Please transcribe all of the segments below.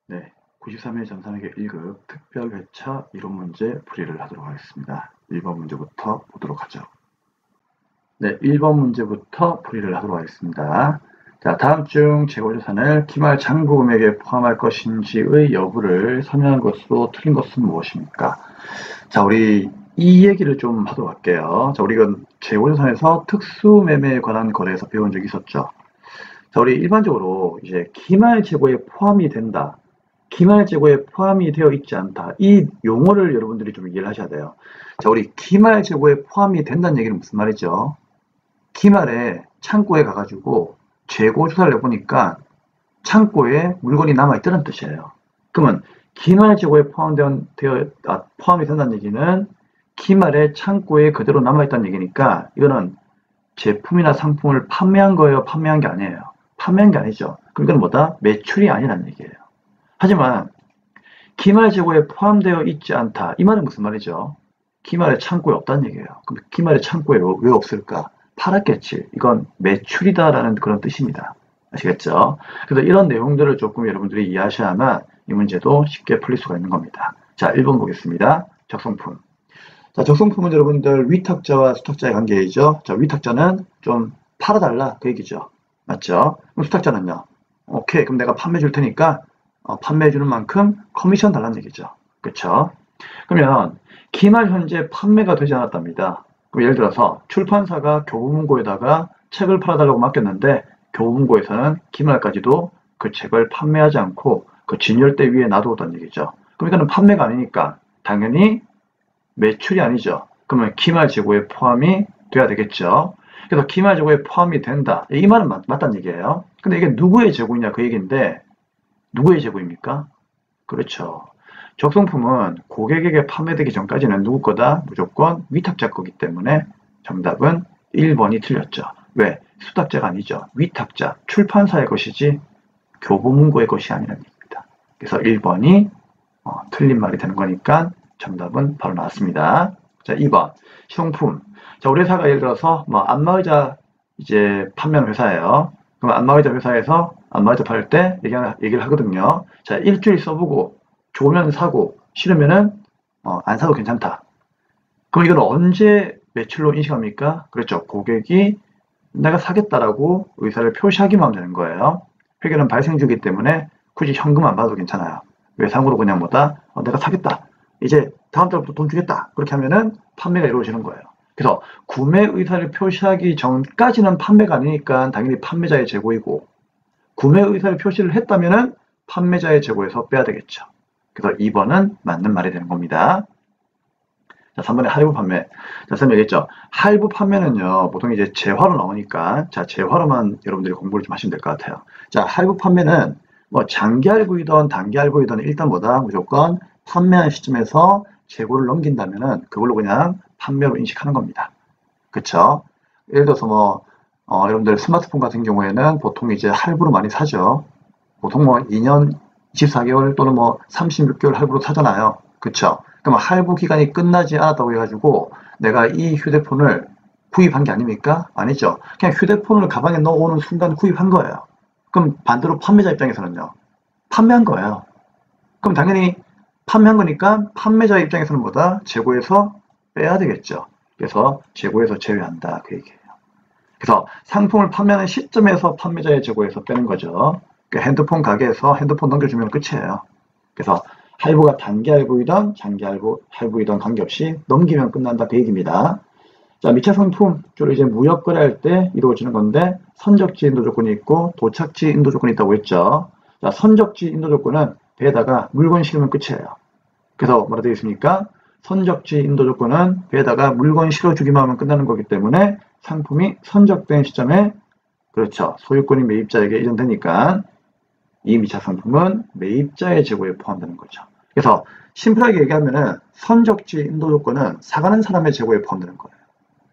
네, 93회 전산회계 1급 특별회차 이론 문제 풀이를 하도록 하겠습니다. 1번 문제부터 보도록 하죠. 네, 1번 문제부터 풀이를 하도록 하겠습니다. 자, 다음 중 재고자산을 기말 잔고 금액에 포함할 것인지의 여부를 설명한 것으로 틀린 것은 무엇입니까? 자, 우리 이 얘기를 좀 하도록 할게요. 자, 우리 이건 재고자산에서 특수매매에 관한 거래에서 배운 적이 있었죠. 자, 우리 일반적으로 이제 기말 재고에 포함이 된다. 기말 재고에 포함이 되어 있지 않다. 이 용어를 여러분들이 좀 이해를 하셔야 돼요. 자, 우리 기말 재고에 포함이 된다는 얘기는 무슨 말이죠? 기말에 창고에 가가지고 재고 조사를 해보니까 창고에 물건이 남아있다는 뜻이에요. 그러면 기말 재고에 포함이 된다는 얘기는 기말에 창고에 그대로 남아있다는 얘기니까 이거는 제품이나 상품을 판매한 거예요? 판매한 게 아니에요? 판매한 게 아니죠. 그럼 이건 뭐다? 매출이 아니라는 얘기예요. 하지만 기말 재고에 포함되어 있지 않다. 이 말은 무슨 말이죠? 기말에 창고에 없다는 얘기예요. 그럼 기말에 창고에 왜 없을까? 팔았겠지. 이건 매출이다라는 그런 뜻입니다. 아시겠죠? 그래서 이런 내용들을 조금 여러분들이 이해하셔야만 이 문제도 쉽게 풀릴 수가 있는 겁니다. 자, 1번 보겠습니다. 적성품. 자, 적성품은 여러분들 위탁자와 수탁자의 관계이죠. 자, 위탁자는 좀 팔아달라 그 얘기죠. 맞죠? 그럼 수탁자는요. 오케이, 그럼 내가 판매 줄 테니까 판매해주는 만큼 커미션 달라는 얘기죠. 그쵸? 그러면 기말 현재 판매가 되지 않았답니다. 그럼 예를 들어서 출판사가 교보문고에다가 책을 팔아달라고 맡겼는데 교보문고에서는 기말까지도 그 책을 판매하지 않고 그 진열대 위에 놔두었다는 얘기죠. 그럼 이거는 판매가 아니니까 당연히 매출이 아니죠. 그러면 기말 재고에 포함이 돼야 되겠죠. 그래서 기말 재고에 포함이 된다. 이 말은 맞다는 얘기예요. 근데 이게 누구의 재고이냐 그 얘기인데 누구의 재고입니까? 그렇죠. 적성품은 고객에게 판매되기 전까지는 누구 거다? 무조건 위탁자 거기 때문에 정답은 1번이 틀렸죠. 왜? 수탁자가 아니죠. 위탁자, 출판사의 것이지 교보문고의 것이 아니라는 얘기입니다. 그래서 1번이 틀린 말이 되는 거니까 정답은 바로 나왔습니다. 자, 2번 시용품. 자, 우리 회사가 예를 들어서 안마의자 이제 판매하는 회사예요. 그럼 안마의자 회사에서 안마의자 팔 때 얘기를 하거든요. 자, 일주일 써보고 좋으면 사고 싫으면은 안 사도 괜찮다. 그럼 이걸 언제 매출로 인식합니까? 그렇죠. 고객이 내가 사겠다라고 의사를 표시하기만 하면 되는 거예요. 회계는 발생주기 때문에 굳이 현금 안 받아도 괜찮아요. 외상으로 그냥 내가 사겠다. 이제 다음 달부터 돈 주겠다. 그렇게 하면은 판매가 이루어지는 거예요. 그래서 구매 의사를 표시하기 전까지는 판매가 아니니까 당연히 판매자의 재고이고 구매 의사를 표시를 했다면은 판매자의 재고에서 빼야 되겠죠. 그래서 2번은 맞는 말이 되는 겁니다. 자, 3번에 할부 판매. 자, 쌤 얘기했죠. 할부 판매는요, 보통 이제 재화로 나오니까, 자, 재화로만 여러분들이 공부를 좀 하시면 될 것 같아요. 자, 할부 판매는 장기 할부이든 단기 할부이든 일단 무조건 판매한 시점에서 재고를 넘긴다면은 그걸로 그냥 판매로 인식하는 겁니다. 그쵸? 예를 들어서 여러분들 스마트폰 같은 경우에는 보통 이제 할부로 많이 사죠. 보통 2년 24개월 또는 36개월 할부로 사잖아요. 그쵸? 그럼 할부 기간이 끝나지 않았다고 해가지고 내가 이 휴대폰을 구입한 게 아닙니까? 아니죠. 그냥 휴대폰을 가방에 넣어오는 순간 구입한 거예요. 그럼 반대로 판매자 입장에서는요. 판매한 거예요. 그럼 당연히 판매한 거니까 판매자 입장에서는 재고에서 빼야 되겠죠. 그래서 재고에서 제외한다 그 얘기예요. 그래서 상품을 판매하는 시점에서 판매자의 재고에서 빼는 거죠. 그러니까 핸드폰 가게에서 핸드폰 넘겨주면 끝이에요. 그래서 할부가 단기 할부이든 장기 할부이든 관계없이 넘기면 끝난다 그 얘기입니다. 자, 미차 상품 주로 이제 무역 거래할 때 이루어지는 건데 선적지 인도 조건이 있고 도착지 인도 조건이 있다고 했죠. 자, 선적지 인도 조건은 배에다가 물건 실으면 끝이에요. 그래서 뭐라 되어 있습니까? 선적지 인도 조건은 배에다가 물건 실어주기만 하면 끝나는 거기 때문에 상품이 선적된 시점에 그렇죠. 소유권이 매입자에게 이전되니까 이 미차 상품은 매입자의 재고에 포함되는 거죠. 그래서 심플하게 얘기하면은 선적지 인도 조건은 사가는 사람의 재고에 포함되는 거예요.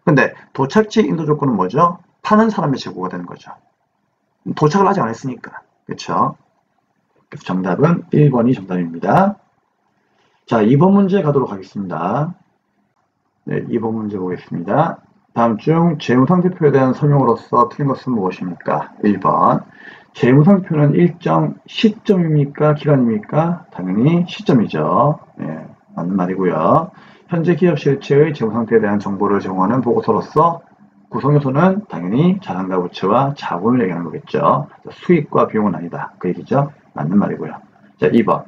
근데 도착지 인도 조건은 뭐죠? 파는 사람의 재고가 되는 거죠. 도착을 아직 안 했으니까. 그렇죠? 그래서 정답은 1번이 정답입니다. 자, 2번 문제 가도록 하겠습니다. 네, 2번 문제 보겠습니다. 다음 중 재무상태표에 대한 설명으로서 틀린 것은 무엇입니까? 1번 재무상표는 일정 시점입니까? 기간입니까? 당연히 시점이죠. 네, 맞는 말이고요. 현재 기업 실체의 재무상태에 대한 정보를 제공하는 보고서로서 구성요소는 당연히 자산과 부채와 자본을 얘기하는 거겠죠. 수익과 비용은 아니다. 그 얘기죠. 맞는 말이고요. 자, 2번.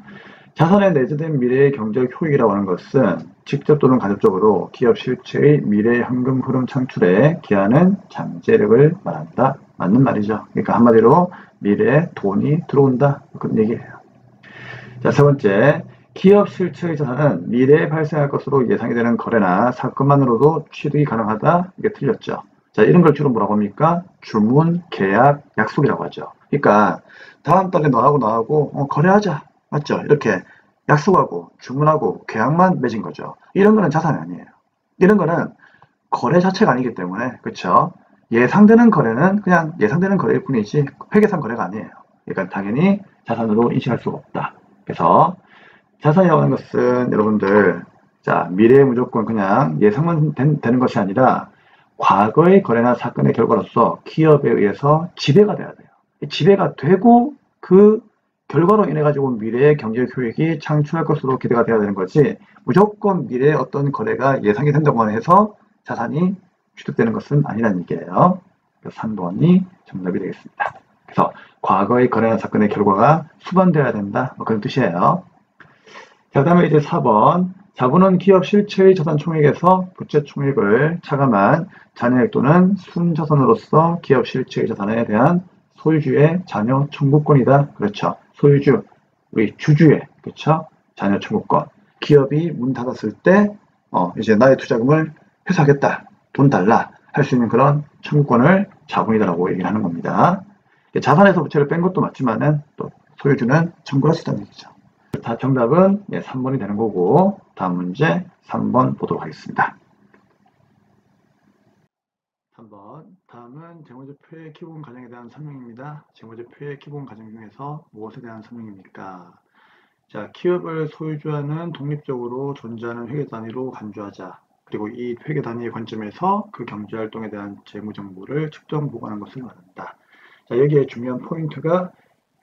자산에 내재된 미래의 경제적 효익이라고 하는 것은 직접 또는 간접적으로 기업 실체의 미래 현금 흐름 창출에 기하는 잠재력을 말한다. 맞는 말이죠. 그러니까 한마디로 미래에 돈이 들어온다. 그런 얘기예요. 자, 세 번째. 기업 실체의 자산은 미래에 발생할 것으로 예상이 되는 거래나 사건만으로도 취득이 가능하다. 이게 틀렸죠. 자, 이런 걸 주로 뭐라고 합니까? 주문, 계약, 약속이라고 하죠. 그러니까 다음 달에 너하고 거래하자. 맞죠? 이렇게 약속하고 주문하고 계약만 맺은 거죠. 이런 거는 자산이 아니에요. 이런 거는 거래 자체가 아니기 때문에 그렇죠. 예상되는 거래는 그냥 예상되는 거래일 뿐이지 회계상 거래가 아니에요. 그러니까 당연히 자산으로 인식할 수가 없다. 그래서 자산이라고 하는 것은 여러분들 자 미래에 무조건 그냥 예상만 되는 것이 아니라 과거의 거래나 사건의 결과로서 기업에 의해서 지배가 돼야 돼요. 지배가 되고 그 결과로 인해 가지고 미래의 경제적 효익이 창출할 것으로 기대가 돼야 되는 거지 무조건 미래의 어떤 거래가 예상이 된다고 해서 자산이 취득되는 것은 아니라는 얘기예요. 3번이 정답이 되겠습니다. 그래서 과거의 거래나 사건의 결과가 수반되어야 된다. 뭐 그런 뜻이에요. 자, 그 다음에 이제 4번. 자본은 기업 실체의 자산 총액에서 부채 총액을 차감한 잔여액 또는 순자산으로서 기업 실체의 자산에 대한 소유주의 잔여 청구권이다. 그렇죠. 소유주, 우리 주주의, 그렇죠. 잔여 청구권. 기업이 문 닫았을 때, 이제 나의 투자금을 회수하겠다. 돈 달라. 할 수 있는 그런 청구권을 자본이다라고 얘기를 하는 겁니다. 자산에서 부채를 뺀 것도 맞지만은 또 소유주는 청구할 수 있다는 얘기죠. 다 정답은 3번이 되는 거고 다음 문제 3번 보도록 하겠습니다. 3번 다음은 재무제표의 기본 가정에 대한 설명입니다. 재무제표의 기본 가정 중에서 무엇에 대한 설명입니까? 자, 기업을 소유주하는 독립적으로 존재하는 회계 단위로 간주하자. 그리고 이 회계 단위의 관점에서 그 경제활동에 대한 재무 정보를 측정 보고하는 것을 말한다. 자, 여기에 중요한 포인트가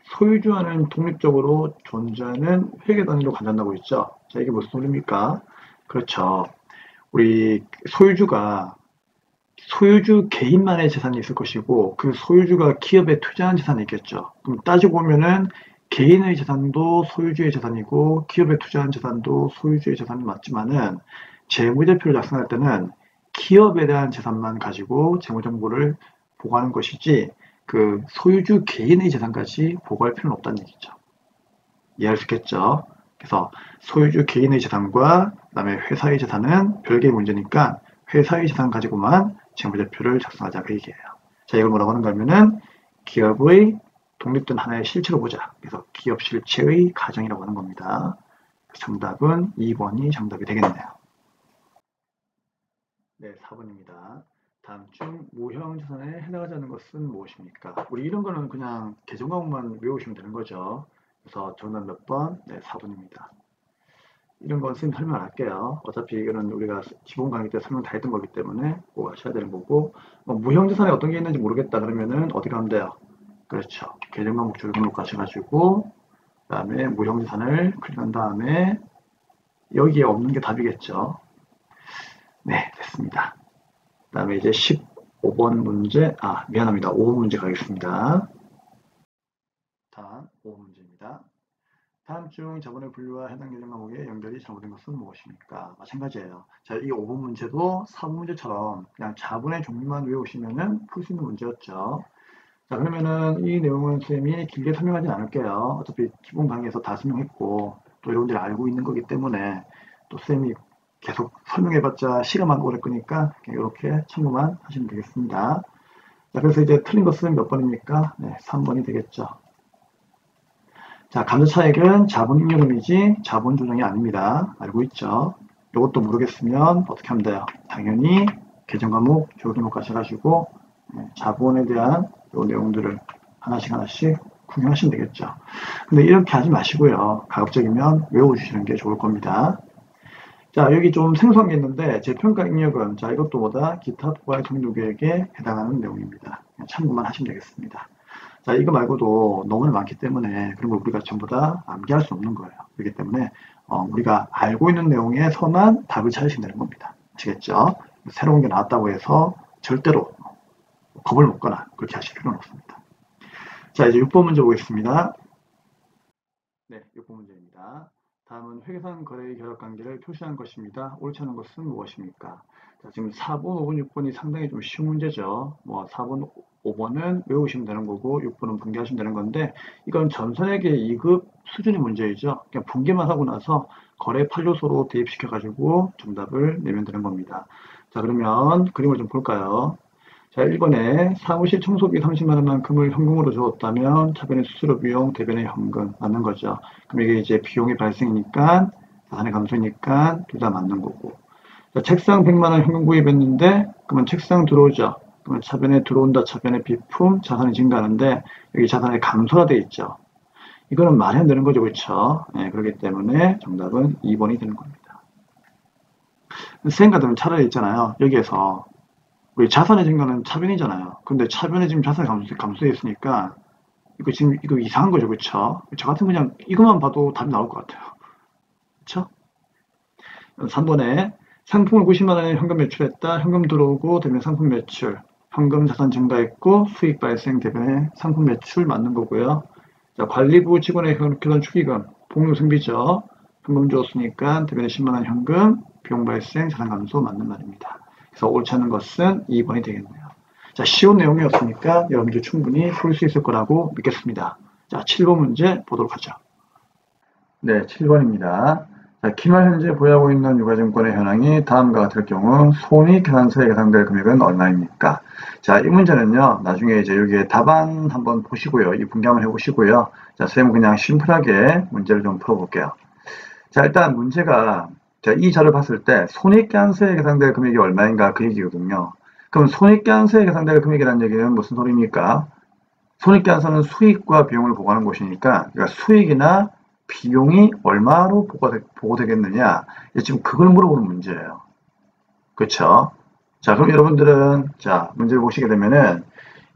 소유주와는 독립적으로 존재하는 회계 단위로 간주한다고 했죠. 자, 이게 무슨 소리입니까? 그렇죠. 우리 소유주 개인만의 재산이 있을 것이고 그 소유주가 기업에 투자한 재산이 있겠죠. 그럼 따지고 보면은 개인의 재산도 소유주의 재산이고 기업에 투자한 재산도 소유주의 재산이 맞지만은 재무제표를 작성할 때는 기업에 대한 재산만 가지고 재무정보를 보고하는 것이지 그 소유주 개인의 재산까지 보고할 필요는 없다는 얘기죠. 이해할 수 있겠죠? 그래서 소유주 개인의 재산과 그다음에 회사의 재산은 별개의 문제니까 회사의 재산 가지고만 재무제표를 작성하자 그 얘기예요. 자, 이걸 뭐라고 하는가 하면은 기업의 독립된 하나의 실체로 보자. 그래서 기업 실체의 가정이라고 하는 겁니다. 정답은 2번이 정답이 되겠네요. 네, 4번입니다. 다음 중 무형 자산에 해당하지 않는 것은 무엇입니까? 우리 이런 거는 그냥 개정 과목만 외우시면 되는 거죠. 그래서 정답 몇 번? 네, 4번입니다. 이런 건 선생님 설명 안 할게요. 어차피 이거는 우리가 기본 강의 때 설명 다 했던 거기 때문에 꼭 아셔야 되는 거고 무형 자산에 어떤 게 있는지 모르겠다 그러면은 어디 가면 돼요? 그렇죠. 개정 과목 조회목록 가셔가지고 그 다음에 무형 자산을 클릭한 다음에 여기에 없는 게 답이겠죠. 네, 됐습니다. 그 다음에 이제 15번 문제, 미안합니다. 5번 문제 가겠습니다. 다음 5번 문제입니다. 다음 중 자본의 분류와 해당 개정 과목의 연결이 잘못된 것은 무엇입니까? 마찬가지예요. 자, 이 5번 문제도 4번 문제처럼 그냥 자본의 종류만 외우시면은 풀 수 있는 문제였죠. 자, 그러면은 이 내용은 선생님이 길게 설명하진 않을게요. 어차피 기본 강의에서 다 설명했고 또 여러분들이 알고 있는 거기 때문에 또 선생님이 계속 설명해봤자 시간만 오래 끄니까 이렇게 참고만 하시면 되겠습니다. 자, 그래서 이제 틀린 것은 몇 번입니까? 네, 3번이 되겠죠. 자, 감사차익은 자본 잉여금이지 자본 조정이 아닙니다. 알고 있죠? 이것도 모르겠으면 어떻게 하면 돼요? 당연히 개정 과목, 조교 과목 가셔가지고 자본에 대한 요 내용들을 하나씩 구경하시면 되겠죠. 근데 이렇게 하지 마시고요. 가급적이면 외워주시는 게 좋을 겁니다. 자, 여기 좀 생소한 게 있는데 재평가 잉여금, 자 이것도 기타 부가의 성립계획에 해당하는 내용입니다. 참고만 하시면 되겠습니다. 자, 이거 말고도 너무나 많기 때문에 그런 걸 우리가 전부 다 암기할 수 없는 거예요. 그렇기 때문에 우리가 알고 있는 내용에서만 답을 찾으시면 되는 겁니다. 아시겠죠? 새로운 게 나왔다고 해서 절대로 겁을 먹거나 그렇게 하실 필요는 없습니다. 자, 이제 6번 문제 보겠습니다. 네, 6번 문제입니다. 다음은 회계상 거래의 결합관계를 표시한 것입니다. 옳지 않은 것은 무엇입니까? 자, 지금 4번, 5번, 6번이 상당히 좀 쉬운 문제죠. 뭐 4번, 5번은 외우시면 되는 거고 6번은 분개하시면 되는 건데 이건 전산회계 2급 수준의 문제이죠. 그냥 분개만 하고 나서 거래 판료소로 대입시켜가지고 정답을 내면 되는 겁니다. 자, 그러면 그림을 좀 볼까요? 자, 1번에 사무실 청소비 30만 원만큼을 현금으로 주었다면 차변의 수수료 비용, 대변의 현금 맞는 거죠. 그럼 이게 이제 비용이 발생이니까 자산의 감소니까 둘 다 맞는 거고. 자, 책상 100만 원 현금 구입했는데 그러면 책상 들어오죠. 그러면 차변에 들어온다, 차변의 비품, 자산이 증가하는데 여기 자산의 감소가 돼 있죠. 이거는 말이 안 되는 거죠, 그렇죠? 네, 그렇기 때문에 정답은 2번이 되는 겁니다. 쌤 같으면 차라리 있잖아요. 여기에서 우리 자산의 증가는 차변이잖아요. 근데 차변에 지금 자산이 감소돼 있으니까 이거 지금 이거 이상한 거죠, 그렇죠? 저 같은 그냥 이것만 봐도 답이 나올 것 같아요. 그렇죠? 3번에 상품을 90만 원에 현금 매출했다. 현금 들어오고 되면 상품 매출. 현금 자산 증가했고 수익 발생 대변에 상품 매출 맞는 거고요. 자, 관리부 직원의 교단 축의금, 복리 승비죠. 현금 줬으니까 대변에 10만 원 현금, 비용 발생, 자산 감소 맞는 말입니다. 그래서 옳지 않은 것은 2번이 되겠네요. 자, 쉬운 내용이었으니까 여러분들 충분히 풀 수 있을 거라고 믿겠습니다. 자, 7번 문제 보도록 하죠. 네, 7번입니다. 자, 기말 현재 보유하고 있는 유가증권의 현황이 다음과 같을 경우 손익계산서에 계산될 금액은 얼마입니까? 자, 이 문제는요, 나중에 이제 여기에 답안 한번 보시고요. 이 분개 한번 해보시고요. 자, 선생님은 그냥 심플하게 문제를 좀 풀어볼게요. 자, 일단 문제가, 자, 이 자료를 봤을 때 손익계산서에 계산될 금액이 얼마인가 그 얘기거든요. 그럼 손익계산서에 계산될 금액이라는 얘기는 무슨 소리입니까? 손익계산서는 수익과 비용을 보고하는 곳이니까, 그러니까 수익이나 비용이 얼마로 보고되겠느냐, 지금 그걸 물어보는 문제예요. 그렇죠? 자, 그럼 여러분들은 자 문제를 보시게 되면은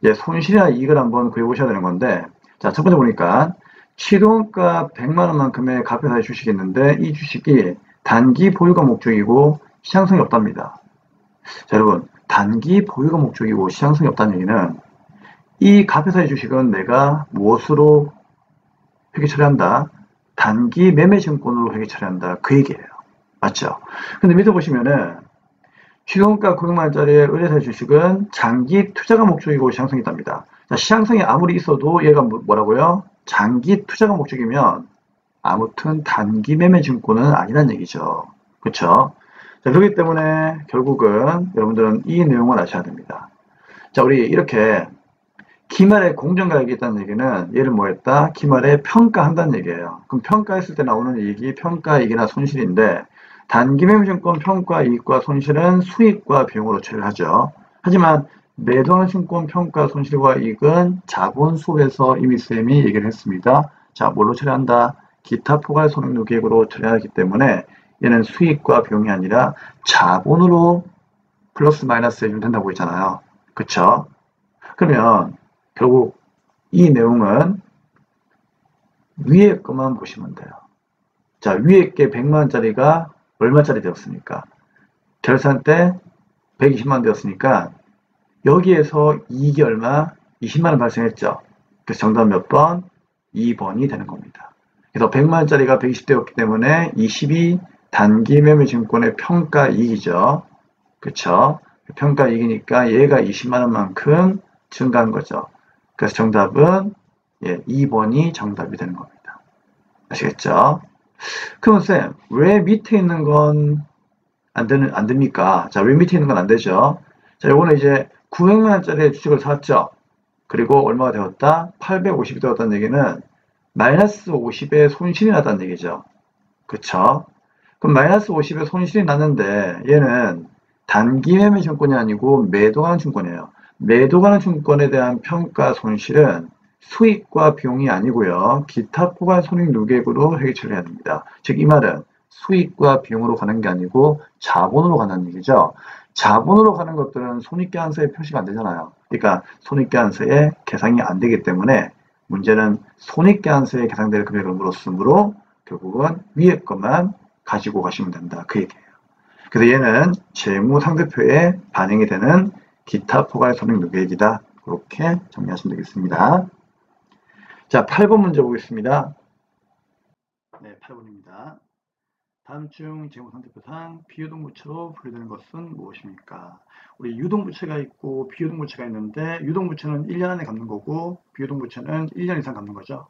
이제 손실이나 이익을 한번 구해보셔야 되는 건데, 자, 첫 번째 보니까 시동가 100만 원만큼의 가표사의 주식이 있는데 이 주식이 단기 보유가 목적이고 시장성이 없답니다. 자, 여러분, 단기 보유가 목적이고 시장성이 없다는 얘기는 이 가표사의 주식은 내가 무엇으로 회계 처리한다? 단기 매매 증권으로 회계 처리한다. 그 얘기예요. 맞죠? 근데 밑에 보시면은 시동가 900만원짜리의 의뢰사의 주식은 장기 투자가 목적이고 시장성이 있답니다. 자, 시장성이 아무리 있어도 얘가 뭐라고요? 장기 투자가 목적이면 아무튼 단기 매매 증권은 아니란 얘기죠. 그렇죠? 자, 그렇기 때문에 결국은 여러분들은 이 내용을 아셔야 됩니다. 자, 우리 이렇게 기말에 공정가액이 있다는 얘기는 얘를 뭐 했다? 기말에 평가한다는 얘기예요. 그럼 평가했을 때 나오는 이익이 평가이익이나 손실인데 단기 매매증권 평가 이익과 손실은 수익과 비용으로 처리를 하죠. 하지만 매도하는 증권 평가 손실과 이익은 자본 수업에서 이미 쌤이 얘기를 했습니다. 자, 뭘로 처리한다? 기타 포괄 손익 계획으로 처리하기 때문에 얘는 수익과 비용이 아니라 자본으로 플러스 마이너스 해주면 된다고 했잖아요. 그쵸? 그러면 결국 이 내용은 위에 것만 보시면 돼요. 자, 위에 게 100만원짜리가 얼마짜리 되었습니까? 결산 때 120만원 되었으니까 여기에서 이익이 얼마? 20만원 발생했죠. 그래서 정답 몇 번? 2번이 되는 겁니다. 그래서 100만원짜리가 120 되었기 때문에 20이 단기 매매 증권의 평가 이익이죠. 그쵸? 평가 이익이니까 얘가 20만원만큼 증가한 거죠. 그래서 정답은 2번이 정답이 되는 겁니다. 아시겠죠? 그럼 쌤, 왜 밑에 있는 건 안 됩니까? 자, 왜 밑에 있는 건 안 되죠? 자, 요거는 이제 900만원짜리 주식을 샀죠. 그리고 얼마가 되었다? 850이 되었다는 얘기는 마이너스 50의 손실이 났다는 얘기죠. 그쵸? 그럼 마이너스 50의 손실이 났는데 얘는 단기 매매 증권이 아니고 매도하는 증권이에요. 매도하는 증권에 대한 평가 손실은 수익과 비용이 아니고요. 기타 포괄 손익 누계액으로 회계 처리해야 됩니다. 즉 이 말은 수익과 비용으로 가는 게 아니고 자본으로 간다는 얘기죠. 자본으로 가는 것들은 손익계산서에 표시가 안 되잖아요. 그러니까 손익계산서에 계산이 안 되기 때문에 문제는 손익계산서에 계산될 금액을 물었으므로 결국은 위에 것만 가지고 가시면 된다. 그 얘기예요. 그래서 얘는 재무상대표에 반영이 되는 기타 포괄 손익 누계액이다. 그렇게 정리하시면 되겠습니다. 자, 8번 문제 보겠습니다. 네, 8번입니다. 다음 중 재무상대표상 비유동부채로 분류되는 것은 무엇입니까? 우리 유동부채가 있고 비유동부채가 있는데 유동부채는 1년 안에 갚는 거고 비유동부채는 1년 이상 갚는 거죠.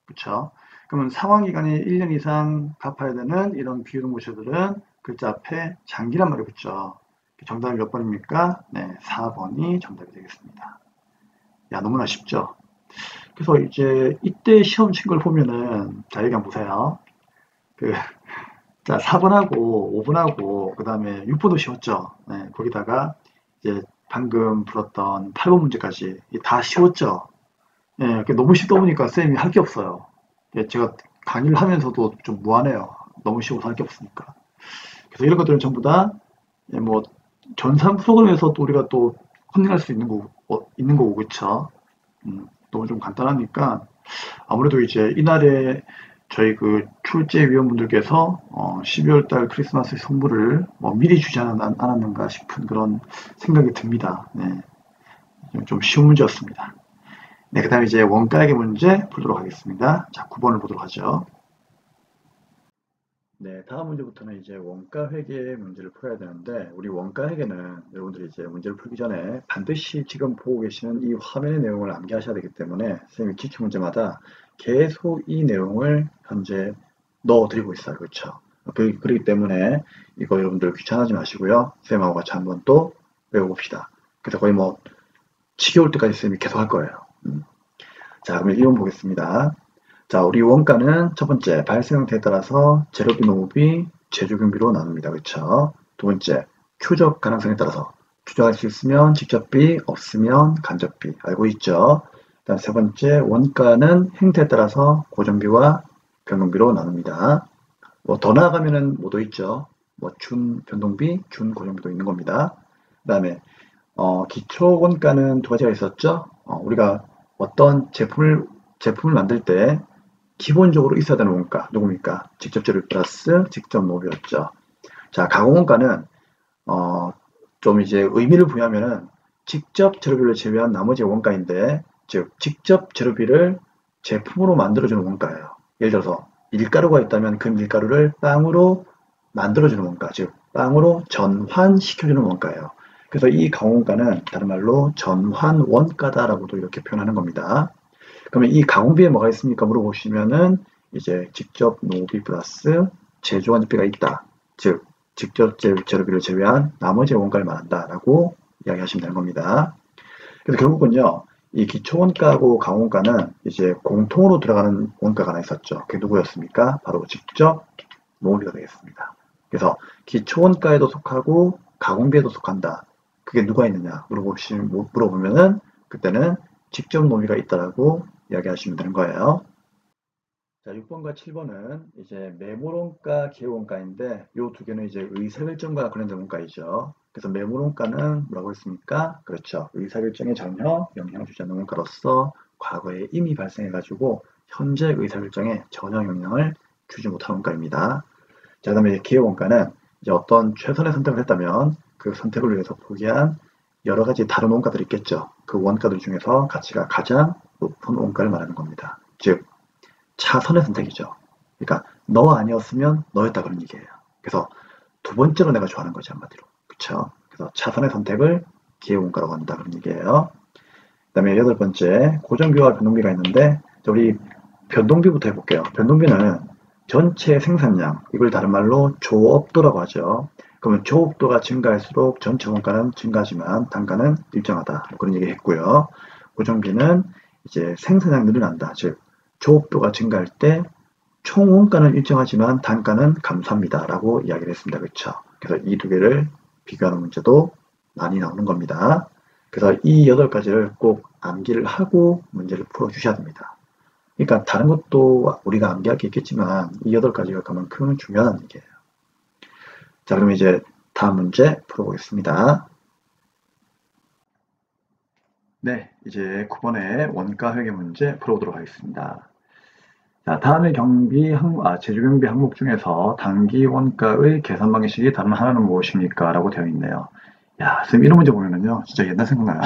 그쵸? 그러면 상환기간이 1년 이상 갚아야 되는 이런 비유동부채들은 글자 앞에 장기란 말이 붙죠. 정답이 몇 번입니까? 네, 4번이 정답이 되겠습니다. 야, 너무나 쉽죠? 그래서 이제 이때 시험 친 걸 보면은, 자, 여기 한번 보세요. 자, 4번하고 5번하고 그 다음에 6번도 쉬웠죠. 네, 거기다가 이제 방금 풀었던 8번 문제까지 다 쉬웠죠. 예, 너무 쉽다 보니까 쌤이 할 게 없어요. 예, 제가 강의를 하면서도 좀 무안해요. 너무 쉬워서 할 게 없으니까. 그래서 이런 것들은 전부 다, 예, 뭐, 전산 프로그램에서 또 우리가 또 컨닝할 수 있는 거고, 그쵸? 너무 좀 간단하니까, 아무래도 이제 이날에 저희 그 출제위원분들께서 12월 달 크리스마스 선물을 뭐 미리 주지 않았는가 싶은 그런 생각이 듭니다. 네. 좀 쉬운 문제였습니다. 네, 그 다음에 이제 원가액의 문제 풀도록 하겠습니다. 자, 9번을 보도록 하죠. 네, 다음 문제부터는 이제 원가 회계 문제를 풀어야 되는데, 우리 원가 회계는 여러분들이 이제 문제를 풀기 전에 반드시 지금 보고 계시는 이 화면의 내용을 암기하셔야 되기 때문에 선생님이 기출 문제마다 계속 이 내용을 현재 넣어드리고 있어요. 그렇죠? 그렇기 때문에 이거 여러분들 귀찮아하지 마시고요. 선생님하고 같이 한번 또 외워봅시다. 그래서 거의 뭐 지겨울 때까지 선생님이 계속 할 거예요. 자, 그러면 1번 보겠습니다. 자, 우리 원가는 첫 번째 발생 형태에 따라서 재료비, 노무비, 제조경비로 나눕니다. 그렇죠? 두 번째 추적 가능성에 따라서 추적할 수 있으면 직접비, 없으면 간접비. 알고 있죠? 다음 세 번째 원가는 행태에 따라서 고정비와 변동비로 나눕니다. 뭐 더 나아가면은 뭐도 있죠? 뭐 준 변동비, 준 고정비도 있는 겁니다. 그다음에 기초 원가는 두 가지가 있었죠. 우리가 어떤 제품을 만들 때 기본적으로 있어야 되는 원가 누굽니까? 직접 재료 플러스 직접 노비였죠. 자, 가공 원가는 좀 이제 의미를 부여하면은 직접 재료비를 제외한 나머지 원가인데, 즉 직접 재료비를 제품으로 만들어주는 원가예요. 예를 들어서 밀가루가 있다면 그 밀가루를 빵으로 만들어주는 원가, 즉 빵으로 전환시켜주는 원가예요. 그래서 이 가공원가는 다른 말로 전환 원가다라고도 이렇게 표현하는 겁니다. 그러면 이 가공비에 뭐가 있습니까? 물어보시면은 이제 직접 노비 플러스 제조원비가 있다. 즉 직접 재료비를 제외한 나머지 원가를 말한다라고 이야기하시면 되는 겁니다. 그래서 결국은요, 이 기초원가하고 가공원가는 이제 공통으로 들어가는 원가가 하나 있었죠. 그게 누구였습니까? 바로 직접 노비가 되겠습니다. 그래서 기초원가에도 속하고 가공비에도 속한다. 그게 누가 있느냐 물어보면은 그때는 직접 노비가 있다라고 이야기하시면 되는 거예요. 자, 6번과 7번은 이제 매물원가, 기회원가인데 이 두 개는 이제 의사결정과 관련된 원가이죠. 그래서 매물원가는 뭐라고 했습니까? 그렇죠. 의사결정에 전혀 영향을 주지 않는 원가로서 과거에 이미 발생해가지고 현재 의사결정에 전혀 영향을 주지 못하는 원가입니다. 자, 그 다음에 기회원가는 이제 어떤 최선의 선택을 했다면 그 선택을 위해서 포기한 여러 가지 다른 원가들이 있겠죠. 그 원가들 중에서 가치가 가장 높은 원가를 말하는 겁니다. 즉 차선의 선택이죠. 그러니까 너 아니었으면 너였다 그런 얘기예요. 그래서 두 번째로 내가 좋아하는 거지 한마디로. 그렇죠? 그래서 차선의 선택을 기회원가라고 한다 그런 얘기예요. 그 다음에 여덟 번째 고정비와 변동비가 있는데 우리 변동비부터 해볼게요. 변동비는 전체 생산량, 이걸 다른 말로 조업도라고 하죠. 그러면 조업도가 증가할수록 전체 원가는 증가하지만 단가는 일정하다. 그런 얘기 했고요. 고정비는 이제 생산량 늘어난다. 즉 조업도가 증가할 때 총 원가는 일정하지만 단가는 감소합니다. 라고 이야기를 했습니다. 그렇죠? 그래서 이 두 개를 비교하는 문제도 많이 나오는 겁니다. 그래서 이 8가지를 꼭 암기를 하고 문제를 풀어주셔야 됩니다. 그러니까 다른 것도 우리가 암기할 게 있겠지만 이 8가지가 그만큼 중요한 얘기예요. 자, 그러면 이제 다음 문제 풀어보겠습니다. 네, 이제 9번의 원가 회계 문제 풀어보도록 하겠습니다. 자, 다음의 제조 경비 항목 중에서 단기 원가의 계산 방식이 다른 하나는 무엇입니까? 라고 되어 있네요. 야, 선생님 이런 문제 보면은요, 진짜 옛날 생각나요.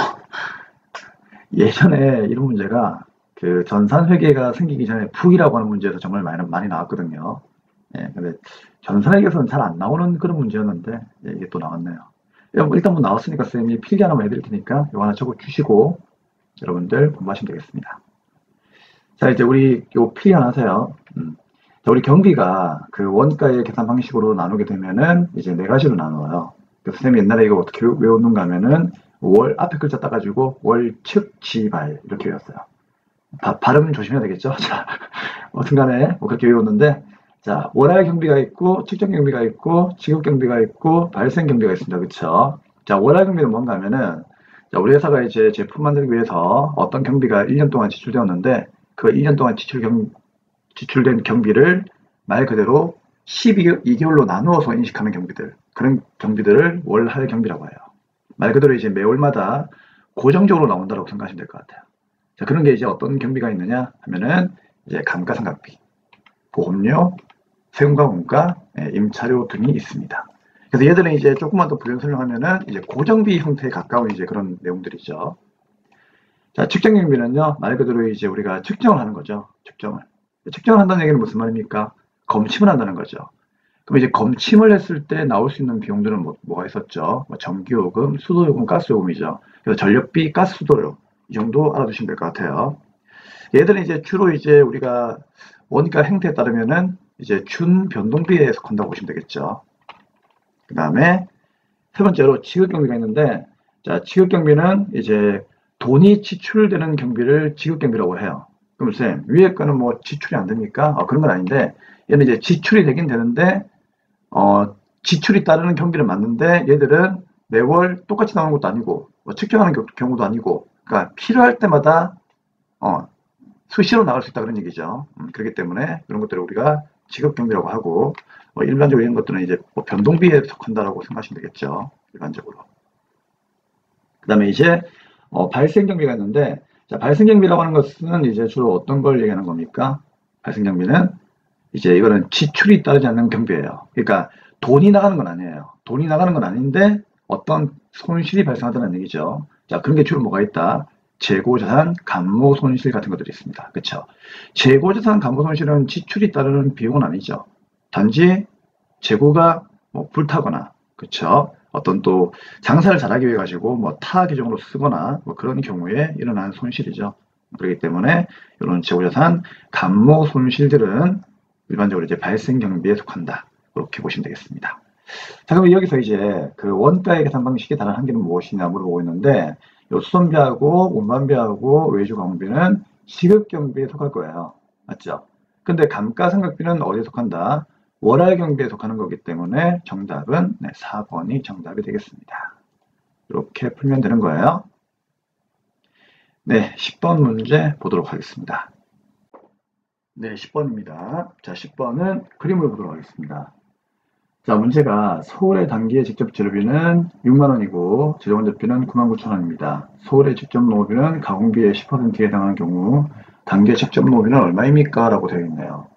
예전에 이런 문제가 그 전산회계가 생기기 전에 푸이라고 하는 문제에서 정말 많이 나왔거든요. 예, 근데 전산회계에서는 잘 안 나오는 그런 문제였는데, 예, 이게 또 나왔네요. 일단 뭐 나왔으니까 쌤이 필기 하나만 해드릴 테니까 이거 하나 적어 주시고 여러분들 공부하시면 되겠습니다. 자, 이제 우리 요 필기 하나 하세요. 자, 우리 경비가 그 원가의 계산 방식으로 나누게 되면은 이제 네 가지로 나눠요. 그래서 선생님이 옛날에 이거 어떻게 외웠는가 하면은 월 앞에 글자 따가지고 월측 지발 이렇게 외웠어요. 발음 조심해야 되겠죠? 자, 어튼간에 뭐 그렇게 외웠는데, 자, 월할 경비가 있고, 측정 경비가 있고, 지급 경비가 있고, 발생 경비가 있습니다. 그쵸? 자, 월할 경비는 뭔가 하면은, 자, 우리 회사가 이제 제품 만들기 위해서 어떤 경비가 1년 동안 지출되었는데, 그 1년 동안 지출된 경비를 말 그대로 12개월로 나누어서 인식하는 경비들, 그런 경비들을 월할 경비라고 해요. 말 그대로 이제 매월마다 고정적으로 나온다고 생각하시면 될 것 같아요. 자, 그런 게 이제 어떤 경비가 있느냐 하면은 이제 감가상각비, 보험료, 세금과 원가, 임차료 등이 있습니다. 그래서 얘들은 이제 조금만 더 부연 설명하면은 이제 고정비 형태에 가까운 이제 그런 내용들이죠. 자, 측정 경비는요, 말 그대로 이제 우리가 측정을 하는 거죠. 측정을 한다는 얘기는 무슨 말입니까? 검침을 한다는 거죠. 그럼 이제 검침을 했을 때 나올 수 있는 비용들은 뭐가 있었죠? 뭐 전기요금, 수도요금, 가스요금이죠. 그래서 전력비, 가스, 수도료 이 정도 알아두시면 될 것 같아요. 얘들은 이제 주로 이제 우리가 원가 행태에 따르면은 이제 준 변동비에 속한다고 보시면 되겠죠. 그 다음에 세 번째로 지급경비가 있는데, 자, 지급경비는 이제 돈이 지출되는 경비를 지급경비라고 해요. 그럼 쌤, 위에 거는 뭐 지출이 안 됩니까? 그런 건 아닌데, 얘는 이제 지출이 되긴 되는데, 지출이 따르는 경비를 맞는데, 얘들은 매월 똑같이 나오는 것도 아니고, 뭐 측정하는 경우도 아니고, 그러니까 필요할 때마다, 수시로 나갈 수 있다 그런 얘기죠. 그렇기 때문에 그런 것들을 우리가 지급경비라고 하고, 일반적으로 이런 것들은 이제 뭐 변동비에 속한다라고 생각하시면 되겠죠. 일반적으로. 그 다음에 이제 발생경비가 있는데, 자, 발생경비라고 하는 것은 이제 주로 어떤 걸 얘기하는 겁니까? 발생경비는 이제 이거는 지출이 따르지 않는 경비예요. 그러니까 돈이 나가는 건 아니에요. 돈이 나가는 건 아닌데 어떤 손실이 발생하다는 얘기죠. 자, 그런 게 주로 뭐가 있다? 재고자산, 감모손실 같은 것들이 있습니다. 그렇죠? 재고자산, 감모손실은 지출이 따르는 비용은 아니죠. 단지 재고가 뭐 불타거나, 그렇죠? 어떤 또 장사를 잘하기 위해 가지고 뭐 타 계정으로 쓰거나 뭐 그런 경우에 일어나는 손실이죠. 그렇기 때문에 이런 재고자산, 감모 손실들은 일반적으로 이제 발생 경비에 속한다. 그렇게 보시면 되겠습니다. 자, 그럼 여기서 이제 그 원가의 계산 방식의 다른 한계는 무엇이냐 물어보고 있는데, 요 수선비하고 운반비하고 외주 광비는 시급 경비에 속할 거예요. 맞죠? 근데 감가상각비는 어디에 속한다? 월할 경비에 속하는 거기 때문에 정답은 4번이 정답이 되겠습니다. 이렇게 풀면 되는 거예요. 네, 10번 문제 보도록 하겠습니다. 네, 10번입니다. 자, 10번은 그림을 보도록 하겠습니다. 자, 문제가 서울의 단기의 직접 재료비는 6만원이고 재료원자비는 99,000원입니다. 서울의 직접 노후비는 가공비의 10%에 해당하는 경우 단기의 직접 노후비는 얼마입니까? 라고 되어 있네요.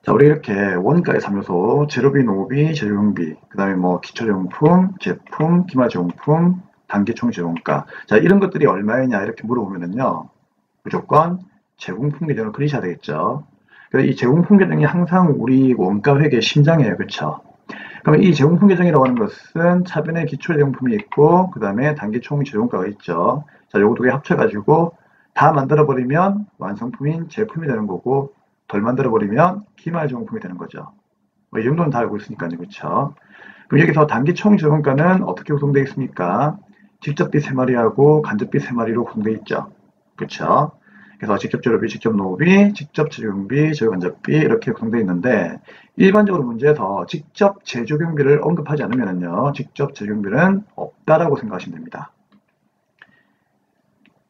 자, 우리 이렇게 원가의 3요소, 재료비, 노후비, 재료용비, 그 다음에 뭐 기초제공품, 제품, 기마제공품, 단기총 재원가. 자, 이런 것들이 얼마이냐 이렇게 물어보면은요, 무조건 제공품 계정을 그리셔야 되겠죠. 그래서 이 제공품 계정이 항상 우리 원가 회계의 심장이에요. 그렇죠? 그러면 이 제공품 계정이라고 하는 것은 차변에 기초 제공품이 있고 그 다음에 단기 총 재원가가 있죠. 자, 요거 두 개 합쳐가지고 다 만들어버리면 완성품인 제품이 되는 거고 덜 만들어버리면 기말 제공품이 되는 거죠. 이 정도는 다 알고 있으니까요. 그렇죠? 그럼 여기서 단기 총 재원가는 어떻게 구성되어 있습니까? 직접비 3마리하고 간접비 3마리로 구성되어 있죠. 그렇죠? 그래서 직접 재료비, 직접 노후비, 직접 재료용비, 재료간접비 이렇게 구성되어 있는데 일반적으로 문제에서 직접 제조경비를 언급하지 않으면요, 직접 제조경비는 없다라고 생각하시면 됩니다.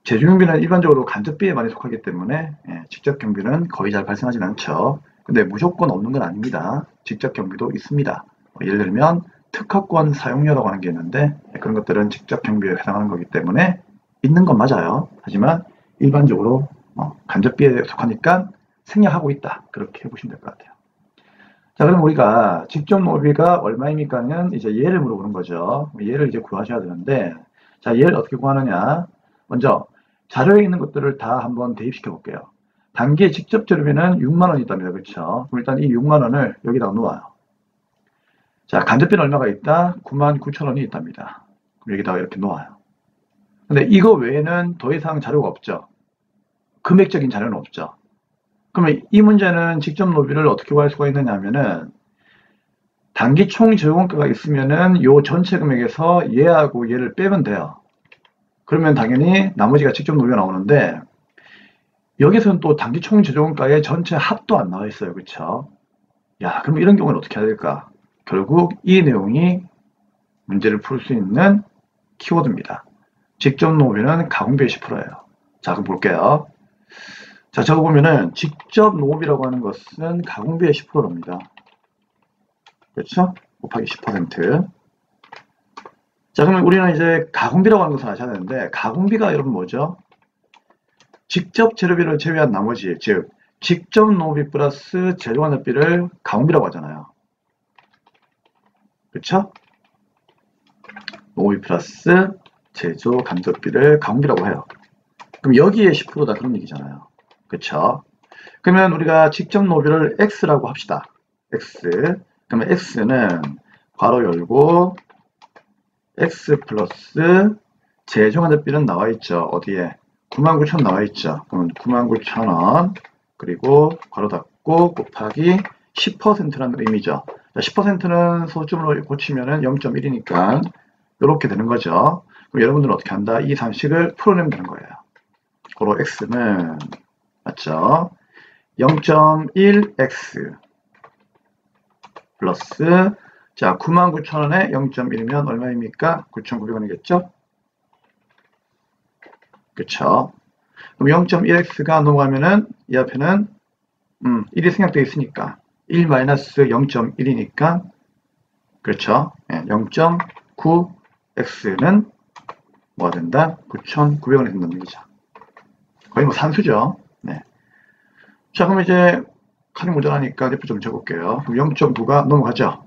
제조경비는 일반적으로 간접비에 많이 속하기 때문에 직접 경비는 거의 잘 발생하지는 않죠. 근데 무조건 없는 건 아닙니다. 직접 경비도 있습니다. 예를 들면 특허권 사용료라고 하는 게 있는데 그런 것들은 직접 경비에 해당하는 거기 때문에 있는 건 맞아요. 하지만 일반적으로 간접비에 속하니까 생략하고 있다. 그렇게 보시면 될 것 같아요. 자, 그럼 우리가 직접 노비가 얼마입니까는 이제 얘를 물어보는 거죠. 얘를 이제 구하셔야 되는데, 자, 얘를 어떻게 구하느냐. 먼저 자료에 있는 것들을 다 한번 대입시켜 볼게요. 단기의 직접 재료비는 6만 원이 있답니다. 그렇죠? 그럼 일단 이 6만 원을 여기다가 놓아요. 자, 간접비는 얼마가 있다? 9만 9천 원이 있답니다. 그럼 여기다가 이렇게 놓아요. 근데 이거 외에는 더 이상 자료가 없죠. 금액적인 자료는 없죠. 그러면 이 문제는 직접 노비를 어떻게 구할 수가 있느냐 하면은 단기 총 재원가가 있으면은 요 전체 금액에서 얘하고 얘를 빼면 돼요. 그러면 당연히 나머지가 직접 노비가 나오는데 여기서는 또 단기 총 재원가의 전체 합도 안 나와 있어요. 그렇죠? 야, 그럼 이런 경우는 어떻게 해야 될까? 결국 이 내용이 문제를 풀 수 있는 키워드입니다. 직접 노비는 가공비의 10%예요. 자, 그럼 볼게요. 자, 저거 보면은 직접 노비라고 하는 것은 가공비의 10%입니다. 그렇죠? 곱하기 10%. 자, 그러면 우리는 이제 가공비라고 하는 것을 아셔야 되는데, 가공비가 여러분 뭐죠? 직접 재료비를 제외한 나머지, 즉, 직접 노비 플러스 재료간접비를 가공비라고 하잖아요. 그렇죠? 노비 플러스 제조 간접비를 가공비라고 해요. 그럼 여기에 10%다 그런 얘기잖아요. 그렇죠? 그러면 우리가 직접 노비를 X라고 합시다. X. 그러면 X는 괄호 열고 X 플러스 제조간접비는 나와 있죠. 어디에? 99,000 나와 있죠. 그럼 99,000원 그리고 괄호 닫고 곱하기 10%라는 의미죠. 10%는 소수점으로 고치면은 0.1이니까 이렇게 되는 거죠. 그럼 여러분들은 어떻게 한다? 이 상식을 풀어내면 되는 거예요. 고로 X는 맞죠? 0.1X 플러스 자 99,000원에 0.1이면 얼마입니까? 9,900원이겠죠? 그쵸? 그럼 0.1x가 넘어가면은 이 앞에는 1이 생략되어 있으니까 1-0.1이니까 그렇죠? 0.9x는 뭐가 된다? 9,900원이 된다는 얘기죠. 거의 뭐 산수죠. 네. 자, 그럼 이제 칼이 모자라니까 대표 좀 적을게요. 0.9가 넘어가죠.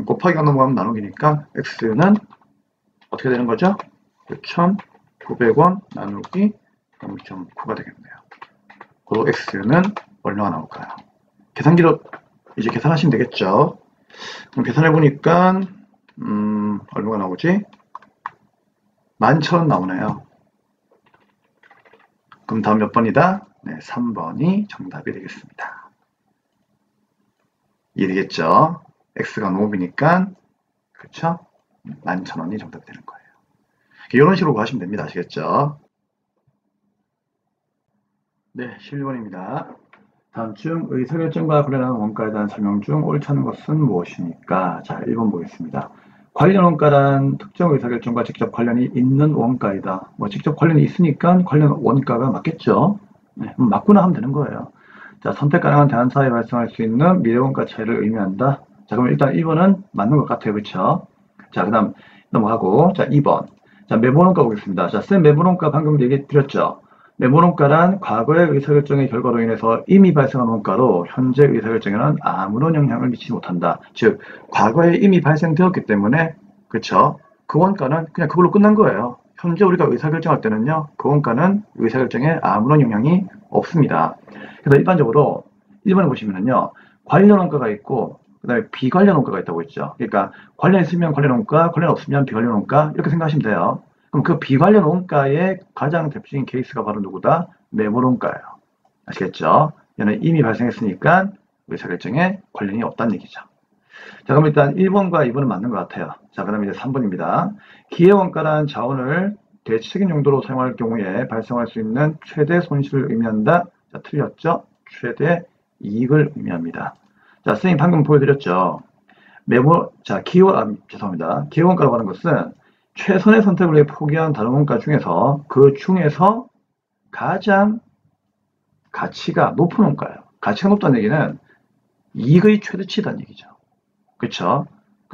곱하기가 넘어가면 나누기니까 x는 어떻게 되는 거죠? 9,900원 나누기 0.9가 되겠네요. 그리고 x는 얼마가 나올까요? 계산기로 이제 계산하시면 되겠죠. 그럼 계산해 보니까 얼마가 나오지? 11,000원 나오네요. 그럼 다음 몇 번이다? 네, 3번이 정답이 되겠습니다. 이해되겠죠? x가 노비니까 그렇죠? 11,000원이 정답이 되는 거예요. 이런 식으로 하시면 됩니다. 아시겠죠? 네, 11번입니다. 다음 중 의사결정과 관련한 원가에 대한 설명 중 옳지 않은 것은 무엇입니까? 자, 1번 보겠습니다. 관련 원가란 특정 의사결정과 직접 관련이 있는 원가이다. 뭐 직접 관련이 있으니까 관련 원가가 맞겠죠? 네, 맞구나 하면 되는 거예요. 자, 선택 가능한 대안사에 발생할 수 있는 미래원가 차이를 의미한다. 자, 그럼 일단 1번은 맞는 것 같아요. 그렇죠? 자, 그 다음 넘어가고 자, 2번. 자, 매몰원가 보겠습니다. 자, 쌤 매몰원가 방금 얘기 드렸죠? 매몰원가란 과거의 의사결정의 결과로 인해서 이미 발생한 원가로 현재 의사결정에는 아무런 영향을 미치지 못한다. 즉, 과거에 이미 발생되었기 때문에 그렇죠? 그 원가는 그냥 그걸로 끝난 거예요. 현재 우리가 의사결정할 때는요. 그 원가는 의사결정에 아무런 영향이 없습니다. 그래서 일반적으로 1번에 보시면은요. 관련 원가가 있고 그 다음에 비관련 원가가 있다고 했죠. 그러니까 관련 있으면 관련 원가, 관련 없으면 비관련 원가 이렇게 생각하시면 돼요. 그럼 그 비관련 원가의 가장 대표적인 케이스가 바로 누구다? 매몰 원가예요. 아시겠죠? 얘는 이미 발생했으니까 의사결정에 관련이 없다는 얘기죠. 자, 그럼 일단 1번과 2번은 맞는 것 같아요. 자, 그 다음에 이제 3번입니다. 기회원가란 자원을 대체적인 용도로 사용할 경우에 발생할 수 있는 최대 손실을 의미한다. 자, 틀렸죠? 최대 이익을 의미합니다. 자, 선생님 방금 보여드렸죠? 죄송합니다. 기회원가라고 하는 것은 최선의 선택을 위해 포기한 다른 원가 중에서 그 중에서 가장 가치가 높은 원가예요. 가치가 높다는 얘기는 이익의 최대치라는 얘기죠. 그렇죠?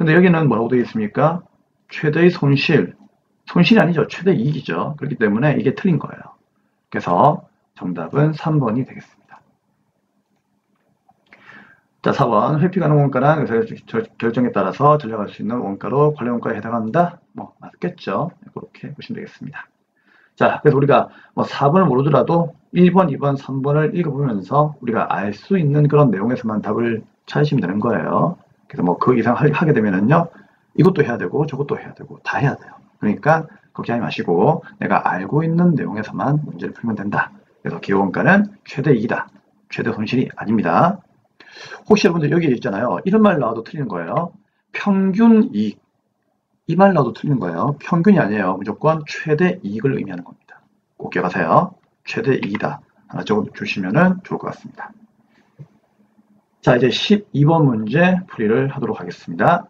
근데 여기는 뭐라고 되어 있습니까? 최대의 손실이 아니죠. 최대 이익이죠. 그렇기 때문에 이게 틀린 거예요. 그래서 정답은 3번이 되겠습니다. 자, 4번 회피 가능 원가란 결정에 따라서 전략할 수 있는 원가로 관련 원가에 해당한다. 뭐 맞겠죠. 그렇게 보시면 되겠습니다. 자, 그래서 우리가 뭐 4번을 모르더라도 1번, 2번, 3번을 읽어보면서 우리가 알 수 있는 그런 내용에서만 답을 찾으시면 되는 거예요. 그래서 뭐 그 이상 하게 되면은요, 이것도 해야 되고 저것도 해야 되고 다 해야 돼요. 그러니까 걱정하지 마시고 내가 알고 있는 내용에서만 문제를 풀면 된다. 그래서 기호원가는 최대 이익이다. 최대 손실이 아닙니다. 혹시 여러분들 여기 있잖아요. 이런 말 나와도 틀리는 거예요. 평균 이익. 이 말 나와도 틀리는 거예요. 평균이 아니에요. 무조건 최대 이익을 의미하는 겁니다. 꼭 기억하세요. 최대 이익이다. 하나 적어주시면 좋을 것 같습니다. 자, 이제 12번 문제 풀이를 하도록 하겠습니다.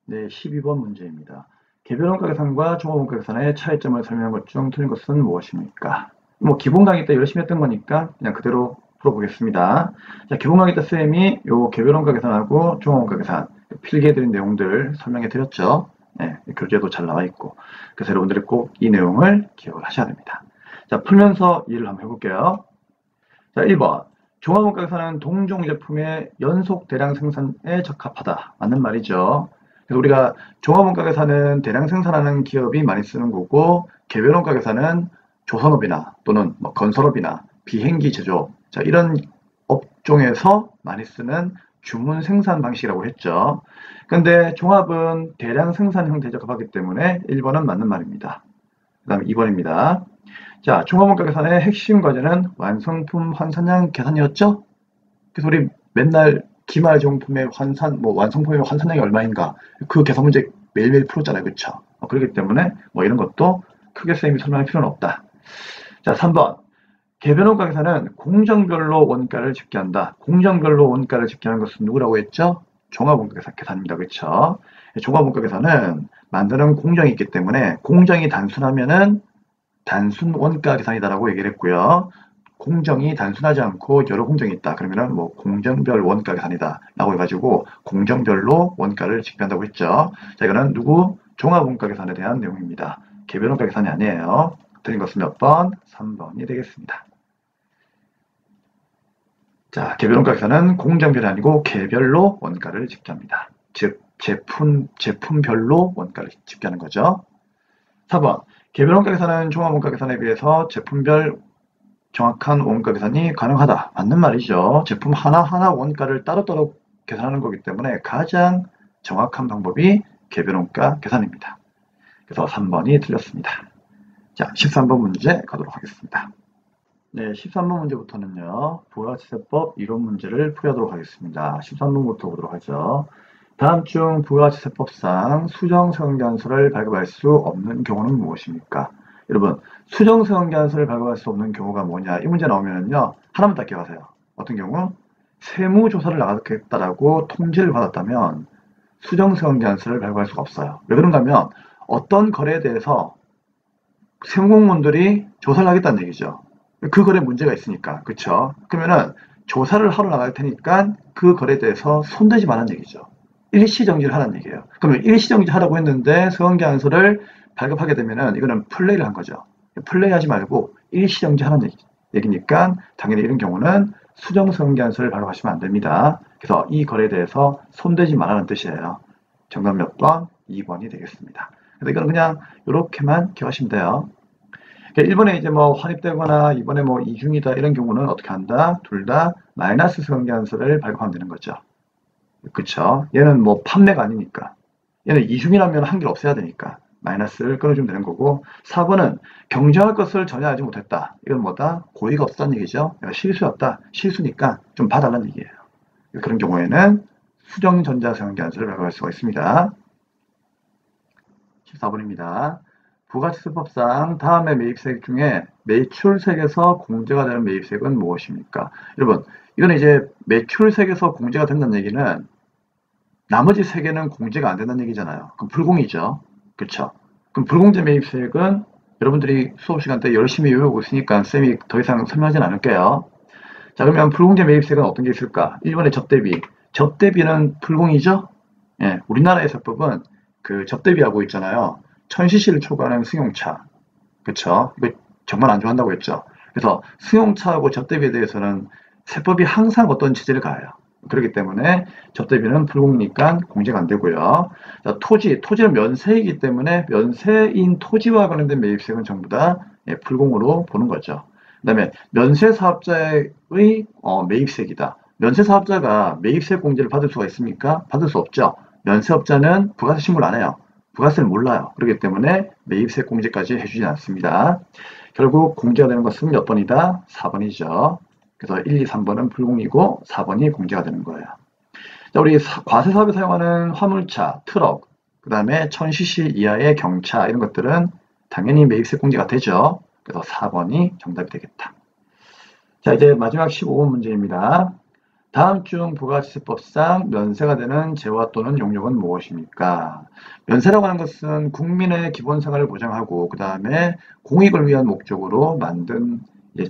네, 12번 문제입니다. 개별원가 계산과 종합원가 계산의 차이점을 설명한 것 중 틀린 것은 무엇입니까? 뭐 기본 강의 때 열심히 했던 거니까 그냥 그대로 풀어보겠습니다. 자, 기본 강의 때 쌤이 요 개별원가 계산하고 종합원가 계산 필기해드린 내용들 설명해 드렸죠. 네, 교재도 잘 나와 있고. 그래서 여러분들이 꼭 이 내용을 기억을 하셔야 됩니다. 자, 풀면서 이해를 한번 해볼게요. 자, 1번. 종합원가 계산은 동종 제품의 연속 대량 생산에 적합하다. 맞는 말이죠. 그래서 우리가 종합원가 계산은 대량 생산하는 기업이 많이 쓰는 거고, 개별원가 계산은 조선업이나 또는 뭐 건설업이나 비행기 제조, 자, 이런 업종에서 많이 쓰는 주문 생산 방식이라고 했죠. 근데 종합은 대량 생산 형태에 적합하기 때문에 1번은 맞는 말입니다. 그 다음에 2번입니다. 자, 종합원가 계산의 핵심 과제는 완성품 환산량 계산이었죠? 그래서 우리 맨날 기말정품의 환산, 뭐 완성품의 환산량이 얼마인가 그 계산 문제 매일매일 풀었잖아요. 그쵸? 그렇기 때문에 뭐 이런 것도 크게 쌤이 설명할 필요는 없다. 자, 3번. 개별원가 계산은 공정별로 원가를 집계한다. 공정별로 원가를 집계하는 것은 누구라고 했죠? 종합원가 계산입니다. 그렇죠? 종합원가 계산은 만드는 공정이 있기 때문에 공정이 단순하면은 단순 원가 계산이다라고 얘기를 했고요. 공정이 단순하지 않고 여러 공정이 있다. 그러면은 뭐 공정별 원가 계산이다 라고 해가지고 공정별로 원가를 집계한다고 했죠. 자, 이거는 누구? 종합원가 계산에 대한 내용입니다. 개별원가 계산이 아니에요. 틀린 것은 몇 번? 3번이 되겠습니다. 자, 개별원가 계산은 공정별이 아니고 개별로 원가를 집계합니다. 즉 제품별로 원가를 집계하는 거죠. 4번. 개별원가 계산은 종합원가 계산에 비해서 제품별 정확한 원가 계산이 가능하다. 맞는 말이죠. 제품 하나하나 원가를 따로따로 계산하는 거기 때문에 가장 정확한 방법이 개별원가 계산입니다. 그래서 3번이 틀렸습니다. 자, 13번 문제 가도록 하겠습니다. 네, 13번 문제부터는요. 부가가치세법 이론 문제를 풀이하도록 하겠습니다. 13번부터 보도록 하죠. 다음 중 부가가치세법상 수정세원계한서를 발급할 수 없는 경우는 무엇입니까? 여러분, 수정세원계한서를 발급할 수 없는 경우가 뭐냐? 이 문제 나오면은요. 하나만 딱 기억하세요. 어떤 경우? 세무조사를 나가겠다라고 통지를 받았다면 수정세원계한서를 발급할 수가 없어요. 왜 그런가 하면 어떤 거래에 대해서 세무공무원들이 조사를 하겠다는 얘기죠. 그 거래에 문제가 있으니까. 그쵸? 그러면은 조사를 하러 나갈 테니까 그 거래에 대해서 손대지 말라는 얘기죠. 일시정지를 하라는 얘기예요. 그러면 일시정지 하라고 했는데 세원계한서를 발급하게 되면은 이거는 플레이를 한 거죠. 플레이하지 말고 일시정지 하라는 얘기니까 당연히 이런 경우는 수정세원계한서를 발급하시면 안 됩니다. 그래서 이 거래에 대해서 손대지 말라는 뜻이에요. 정답 몇 번? 2번이 되겠습니다. 그래서 이건 그냥 이렇게만 기억하시면 돼요. 1번에 이제 뭐 환입되거나 2번에 뭐 이중이다 이런 경우는 어떻게 한다? 둘 다 마이너스 세원계한서를 발급하면 되는 거죠. 그쵸? 얘는 뭐 판매가 아니니까. 얘는 이중이라면 한 개를 없애야 되니까 마이너스를 끊어주면 되는 거고 4번은 경쟁할 것을 전혀 알지 못했다. 이건 뭐다? 고의가 없었다는 얘기죠. 실수였다. 실수니까 좀 봐달라는 얘기예요. 그런 경우에는 수정전자세원계한서를 발급할 수가 있습니다. 14번입니다. 부가치세법상 다음의 매입세액 중에 매출세액에서 공제가 되는 매입세액은 무엇입니까? 여러분, 이거는 이제 매출세액에서 공제가 된다는 얘기는 나머지 세 개는 공제가 안 된다는 얘기잖아요. 그럼 불공이죠. 그쵸? 그럼 불공제 매입세액은 여러분들이 수업 시간 때 열심히 외우고 있으니까 쌤이 더 이상 설명하진 않을게요. 자, 그러면 불공제 매입세액은 어떤 게 있을까? 1번에 접대비. 접대비는 불공이죠? 예, 우리나라의 세법은 그 접대비하고 있잖아요. 1000cc를 초과하는 승용차. 그쵸? 이거 정말 안 좋아한다고 했죠. 그래서 승용차하고 접대비에 대해서는 세법이 항상 어떤 제재를 가해요. 그렇기 때문에 접대비는 불공이니까 공제가 안 되고요. 자, 토지는 면세이기 때문에 면세인 토지와 관련된 매입세금은 전부 다 불공으로 보는 거죠. 그 다음에 면세사업자의 매입세이다. 면세사업자가 매입세 공제를 받을 수가 있습니까? 받을 수 없죠. 면세업자는 부가세 신고를 안 해요. 부가세를 몰라요. 그렇기 때문에 매입세 공제까지 해주지 않습니다. 결국 공제가 되는 것은 몇 번이다? 4번이죠. 그래서 1, 2, 3번은 불공이고 4번이 공제가 되는 거예요. 자, 우리 과세사업에 사용하는 화물차, 트럭, 그 다음에 1000cc 이하의 경차 이런 것들은 당연히 매입세 공제가 되죠. 그래서 4번이 정답이 되겠다. 자, 이제 마지막 15번 문제입니다. 다음 중 부가세법상 면세가 되는 재화 또는 용역은 무엇입니까? 면세라고 하는 것은 국민의 기본 생활을 보장하고 그 다음에 공익을 위한 목적으로 만든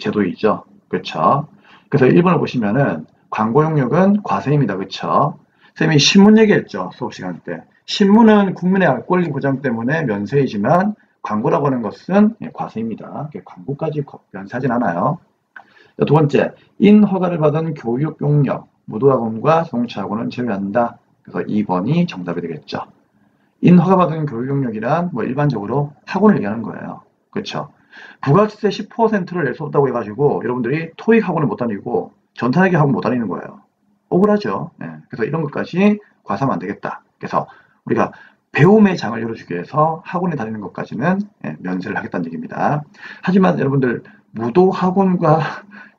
제도이죠. 그렇죠? 그래서 1번을 보시면은 광고 용역은 과세입니다. 그렇죠? 쌤이 신문 얘기했죠. 수업 시간 때. 신문은 국민의 권리 보장 때문에 면세이지만 광고라고 하는 것은 과세입니다. 광고까지 면세하진 않아요. 두 번째, 인허가를 받은 교육 용역, 무도학원과 자동차학원은 제외한다. 그래서 2번이 정답이 되겠죠. 인허가 받은 교육 용역이란 뭐 일반적으로 학원을 얘기하는 거예요. 그렇죠? 부가세 10%를 낼 수 없다고 해가지고 여러분들이 토익 학원을 못 다니고 전산회계 학원 못 다니는 거예요. 억울하죠. 그래서 이런 것까지 과세하면 안 되겠다. 그래서 우리가 배움의 장을 열어주기 위해서 학원에 다니는 것까지는 면세를 하겠다는 얘기입니다. 하지만 여러분들 무도 학원과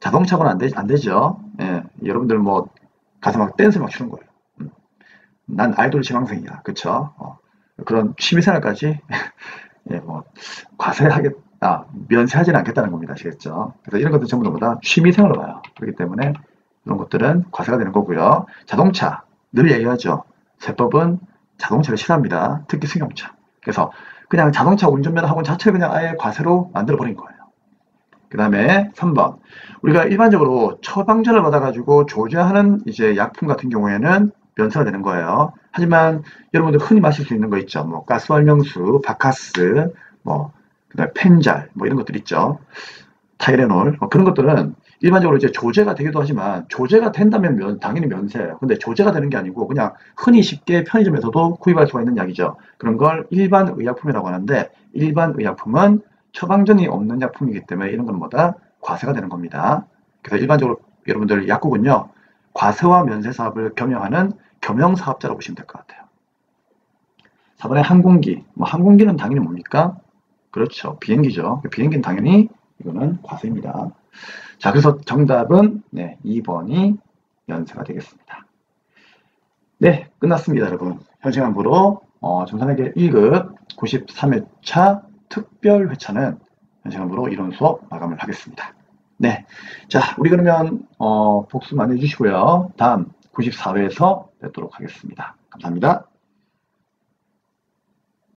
자동차 학원 안 되죠. 여러분들 뭐 가서 막 댄스 막 추는 거예요. 난 아이돌 지망생이야. 그쵸? 그런 취미생활까지 뭐 과세하겠다, 면세하지는 않겠다는 겁니다. 아시겠죠? 그래서 이런 것들 전부 다 취미생활로 봐요. 그렇기 때문에 이런 것들은 과세가 되는 거고요. 자동차 늘 얘기하죠. 세법은 자동차를 싫어합니다. 특히 승용차. 그래서 그냥 자동차 운전면허 학원 자체를 그냥 아예 과세로 만들어 버린 거예요. 그 다음에 3번. 우리가 일반적으로 처방전을 받아가지고 조제하는 이제 약품 같은 경우에는 면세가 되는 거예요. 하지만 여러분들 흔히 마실 수 있는 거 있죠. 뭐 가스활명수, 바카스, 뭐 그다음에 펜잘, 뭐 이런 것들 있죠. 타이레놀, 뭐 그런 것들은 일반적으로 이제 조제가 되기도 하지만 조제가 된다면 당연히 면세예요. 근데 조제가 되는 게 아니고 그냥 흔히 쉽게 편의점에서도 구입할 수가 있는 약이죠. 그런 걸 일반 의약품이라고 하는데 일반 의약품은 처방전이 없는 약품이기 때문에 이런 건 뭐다? 과세가 되는 겁니다. 그래서 일반적으로 여러분들 약국은요. 과세와 면세 사업을 겸용하는 겸용사업자라고 보시면 될 것 같아요. 4번에 항공기. 뭐 항공기는 당연히 뭡니까? 그렇죠. 비행기죠. 비행기는 당연히 이거는 과세입니다. 자, 그래서 정답은 2번이 면세가 되겠습니다. 네, 끝났습니다, 여러분. 현시간부로 정산회계 1급 93회차 특별 회차는 현시간부로 이론 수업 마감을 하겠습니다. 네, 자, 우리 그러면 복습 많이 해주시고요. 다음 94회에서 뵙도록 하겠습니다. 감사합니다.